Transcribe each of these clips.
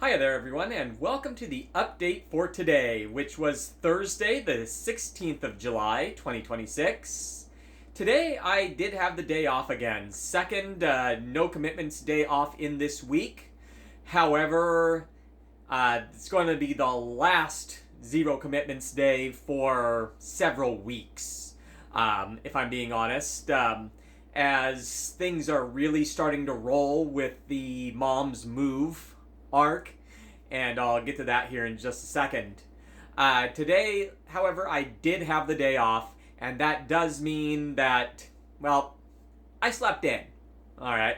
Hi there, everyone, and welcome to the update for today, which was Thursday, the 16th of July, 2026. Today, I did have the day off again. Second no commitments day off in this week. However, it's going to be the last zero commitments day for several weeks, if I'm being honest. As things are really starting to roll with the mom's move arc, and I'll get to that here in just a second. Today, however, I did have the day off, and that does mean that, well, I slept in. Alright.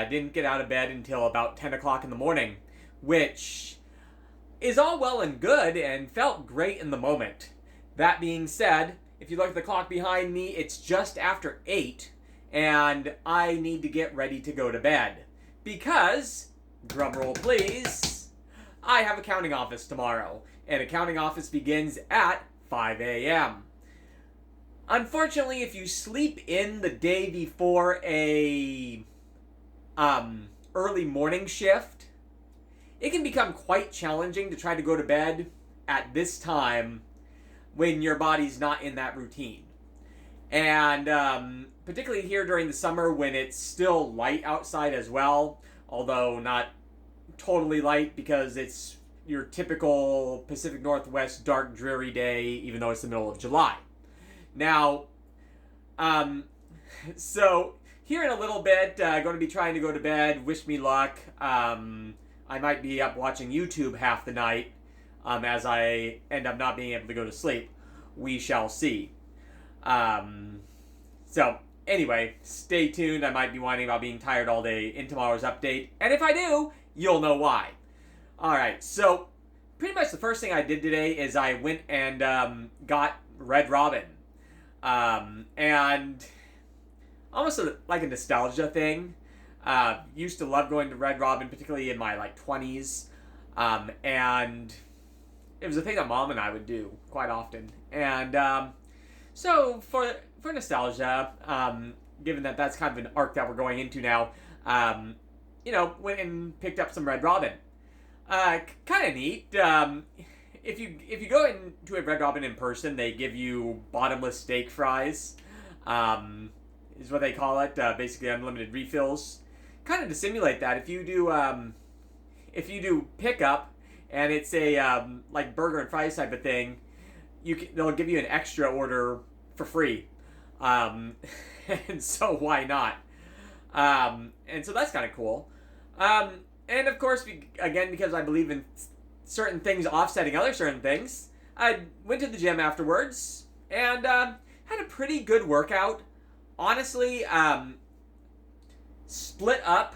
Didn't get out of bed until about 10 o'clock in the morning, which is all well and good and felt great in the moment. That being said, if you look at the clock behind me, it's just after 8, and I need to get ready to go to bed. Because, drumroll please, I have accounting office tomorrow, and accounting office begins at 5 a.m. Unfortunately, if you sleep in the day before a early morning shift, it can become quite challenging to try to go to bed at this time when your body's not in that routine. And particularly here during the summer when it's still light outside as well, although not totally light because it's your typical Pacific Northwest dark, dreary day, even though it's the middle of July. Now, so here in a little bit, going to be trying to go to bed. Wish me luck. I might be up watching YouTube half the night as I end up not being able to go to sleep. We shall see. So, anyway, stay tuned. I might be whining about being tired all day in tomorrow's update. And if I do, you'll know why. Alright, so pretty much the first thing I did today is I went and got Red Robin. And almost like a nostalgia thing. Used to love going to Red Robin, particularly in my 20s. And it was a thing that Mom and I would do quite often. And so for nostalgia, given that that's kind of an arc that we're going into now, went and picked up some Red Robin. Kind of neat. If you go into a Red Robin in person, they give you bottomless steak fries. Is what they call it. Basically unlimited refills. Kind of to simulate that, if you do pickup and it's a like burger and fries type of thing, they'll give you an extra order for free. And so why not? And so that's kind of cool. And of course, because I believe in certain things offsetting other certain things, I went to the gym afterwards and had a pretty good workout. Honestly, split up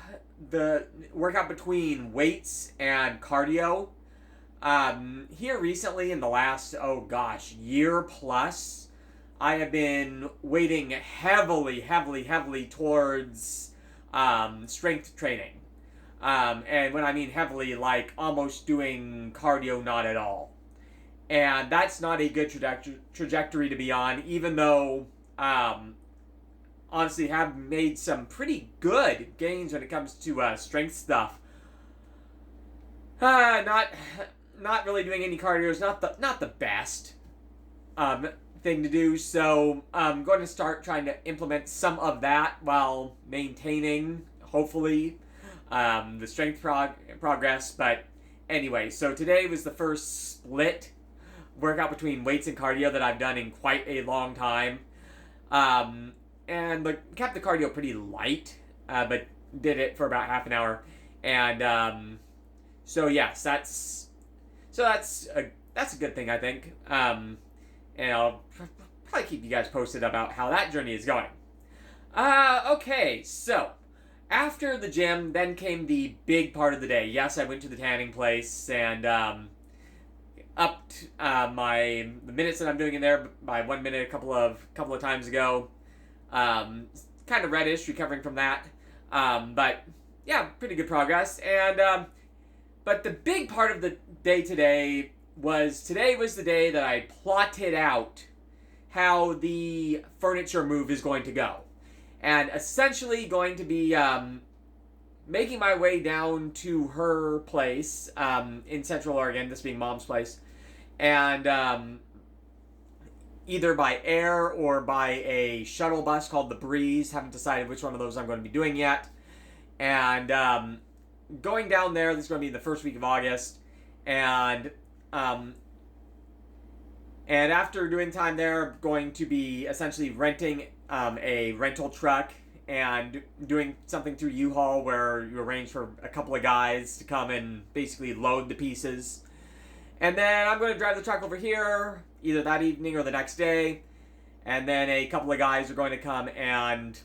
the workout between weights and cardio. Here recently, in the last, year plus, I have been weighting heavily towards strength training. And when I mean heavily, like almost doing cardio not at all. And that's not a good trajectory to be on, even though, honestly, have made some pretty good gains when it comes to strength stuff. Not really doing any cardio is not the best thing to do, so I'm going to start trying to implement some of that while maintaining, hopefully, the strength progress. But anyway, so today was the first split workout between weights and cardio that I've done in quite a long time. And kept the cardio pretty light, but did it for about half an hour. And so yes, that's a good thing, I think. And I'll probably keep you guys posted about how that journey is going. Okay, so after the gym, then came the big part of the day. Yes, I went to the tanning place and upped the minutes that I'm doing in there by 1 minute a couple of times ago. Kind of reddish, recovering from that. But yeah, pretty good progress. And but the big part of the day today was the day that I plotted out how the furniture move is going to go. And essentially going to be making my way down to her place in Central Oregon, this being Mom's place, and either by air or by a shuttle bus called the Breeze. Haven't decided which one of those I'm going to be doing yet. And going down there, this is going to be the first week of August, and after doing time there, going to be essentially renting a rental truck and doing something through U-Haul where you arrange for a couple of guys to come and basically load the pieces. And then I'm going to drive the truck over here either that evening or the next day. And then a couple of guys are going to come and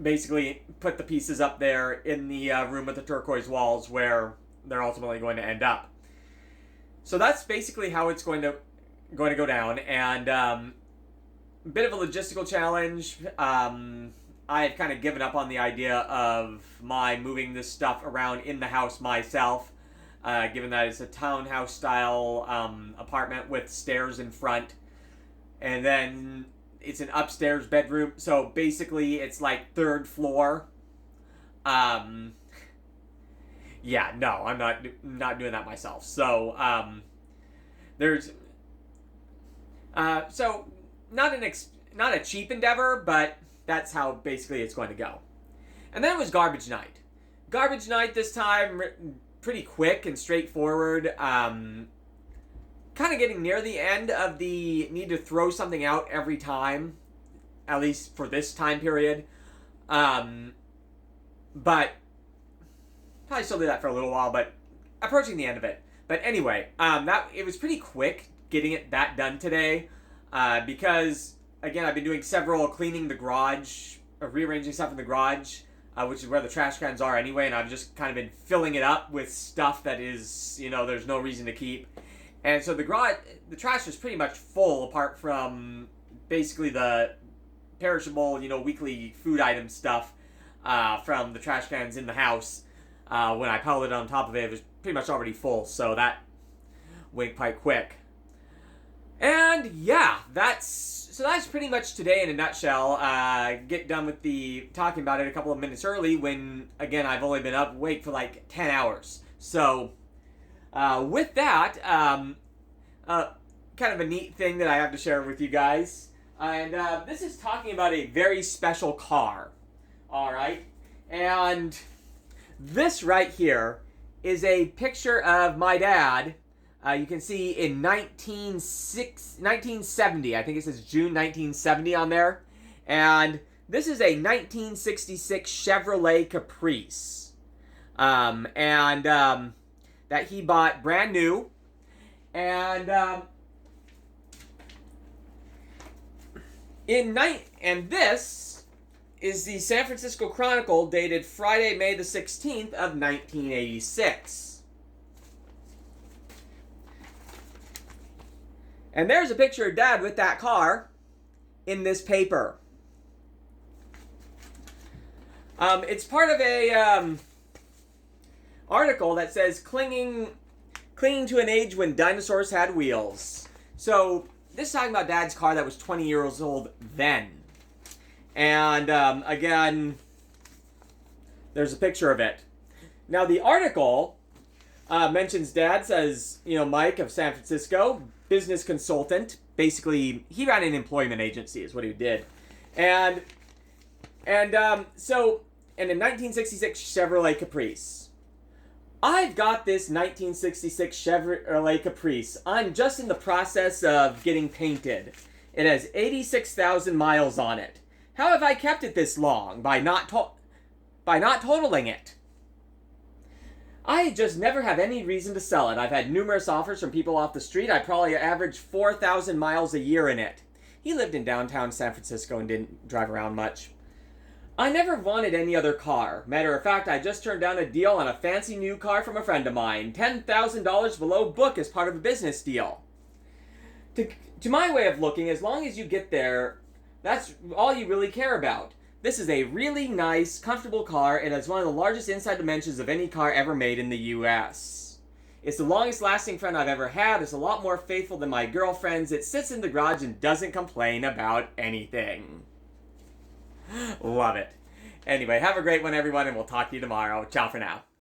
basically put the pieces up there in the room with the turquoise walls where they're ultimately going to end up. So that's basically how it's going to go down. And bit of a logistical challenge. I have kind of given up on the idea of my moving this stuff around in the house myself, given that it's a townhouse style apartment with stairs in front, and then it's an upstairs bedroom. So basically, it's like third floor. Yeah, no, I'm not doing that myself. So there's so. Not a cheap endeavor, but that's how basically it's going to go. And then it was garbage night. Garbage night this time, pretty quick and straightforward. Kind of getting near the end of the need to throw something out every time, at least for this time period. But probably still do that for a little while, but approaching the end of it. But anyway, it was pretty quick getting that done today. Because, again, I've been doing several cleaning the garage, rearranging stuff in the garage, which is where the trash cans are anyway, and I've just kind of been filling it up with stuff that is, there's no reason to keep. And so the trash is pretty much full, apart from basically the perishable, weekly food item stuff from the trash cans in the house. When I piled it on top of it, it was pretty much already full, so that went quite quick. And yeah, that's pretty much today in a nutshell. Get done with talking about it a couple of minutes early when, again, I've only been awake for like 10 hours. So with that, kind of a neat thing that I have to share with you guys. And this is talking about a very special car. All right. And this right here is a picture of my dad. You can see in 1970, I think it says June 1970 on there. And this is a 1966 Chevrolet Caprice. That he bought brand new. And this is the San Francisco Chronicle dated Friday, May the 16th of 1986. And there's a picture of Dad with that car in this paper. It's part of a article that says clinging to an age when dinosaurs had wheels. So this is talking about Dad's car that was 20 years old then. And again, there's a picture of it. Now the article mentions Dad, says, Mike of San Francisco, business consultant. Basically, he ran an employment agency is what he did. And in a 1966 Chevrolet Caprice. I've got this 1966 Chevrolet Caprice. I'm just in the process of getting painted. It has 86,000 miles on it. How have I kept it this long? By not totaling it. I just never have any reason to sell it. I've had numerous offers from people off the street. I probably averaged 4,000 miles a year in it. He lived in downtown San Francisco and didn't drive around much. I never wanted any other car. Matter of fact, I just turned down a deal on a fancy new car from a friend of mine. $10,000 below book as part of a business deal. To my way of looking, as long as you get there, that's all you really care about. This is a really nice, comfortable car. It has one of the largest inside dimensions of any car ever made in the U.S. It's the longest lasting friend I've ever had. It's a lot more faithful than my girlfriend's. It sits in the garage and doesn't complain about anything. Love it. Anyway, have a great one, everyone, and we'll talk to you tomorrow. Ciao for now.